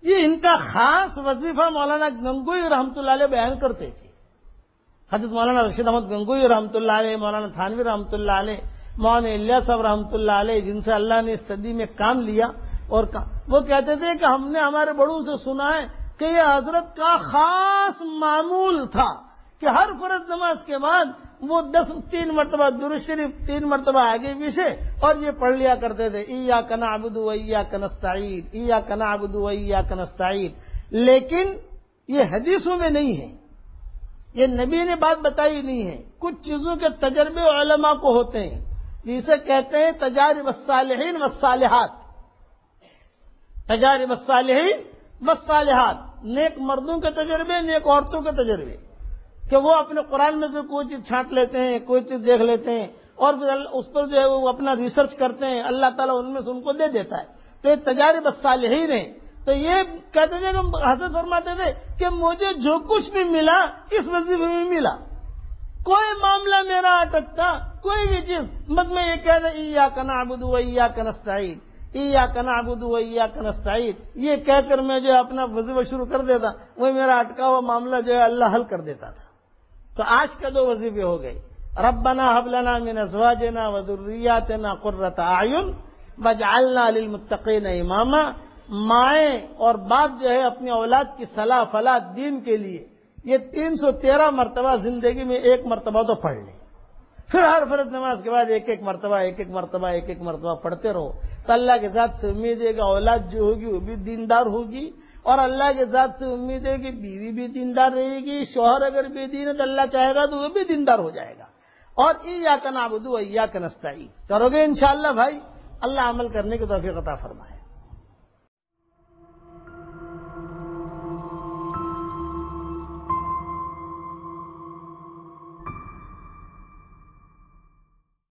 یہ ان کا خاص وظیفہ مولانا گنگوئی رحمۃ اللہ علیہ بیان کرتے تھے۔ حضرت مولانا رشید احمد گنگوئی رحمۃ اللہ علیہ، مولانا تھانوی رحمۃ اللہ علیہ، مولانا الیاس صاحب رحمۃ اللہ علیہ، جن سے اللہ نے اس صدی میں کام لیا، اور وہ کہتے تھے کہ ہم نے ہمارے بڑوں سے سنا ہے کہ یہ حضرت کا خاص معمول تھا کہ ہر فرض نماز کے بعد وہ 3 مرتبہ درود شریف 3 مرتبہ آگے پیچھے اور یہ پڑھ لیا کرتے تھے ایاک نعبد و ایاک نستعین، ایاک نعبد و ایاک نستعین۔ لیکن یہ حدیثوں میں نہیں ہے، یہ نبی نے بات بتائی نہیں ہے۔ کچھ چیزوں کے تجربے علماء کو ہوتے ہیں، جسے کہتے ہیں تجارب الصالحین والصالحات، تجارب الصالحین والصالحات، نیک مردوں کے تجربے، نیک عورتوں کے تجربے، کہ وہ اپنے قرآن میں سے کوئی چیز چھانٹ لیتے ہیں، کوئی چیز دیکھ لیتے ہیں، اور پھر اس پر جو ہے وہ اپنا ریسرچ کرتے ہیں، اللہ تعالیٰ ان میں سے ان کو دے دیتا ہے۔ تو یہ تجارب الصالحین ہیں۔ تو یہ کہتے تھے کہ حضرت فرماتے تھے کہ مجھے جو کچھ بھی ملا اس وظیفے میں ملا، کوئی معاملہ میرا اٹکتا، کوئی بھی چیز، بس میں یہ کہہ رہا ایاک نعبد و ایاک نستعین، ایاک نعبد و ایاک نستعین، یہ کہہ کر میں جو اپنا وظیفہ شروع کر دیتا، وہ میرا اٹکا ہوا معاملہ جو ہے اللہ حل کر دیتا تھا۔ تو آج کے 2 وظیفے ہو گئے، ربنا هب لنا من ازواجنا وذریاتنا قرۃ اعین وجعلنا للمتقین اماما۔ مائیں اور باپ جو ہے اپنی اولاد کی صلاح فلاح دین کے لیے یہ 313 مرتبہ زندگی میں ایک مرتبہ تو پڑھ لیں، پھر ہر فرض نماز کے بعد ایک ایک مرتبہ پڑھتے رہو، تو اللہ کے ذات سے امید ہے کہ اولاد جو ہوگی وہ بھی دیندار ہوگی، اور اللہ کے ذات سے امید ہے کہ بیوی بھی دیندار رہے گی، شوہر اگر بے دین ہے تو اللہ چاہے گا تو وہ بھی دیندار ہو جائے گا۔ اور ایاک نعبد و ایاک نستعین کرو گے انشاءاللہ بھائی، اللہ عمل کرنے کی توفیق عطا فرمائے۔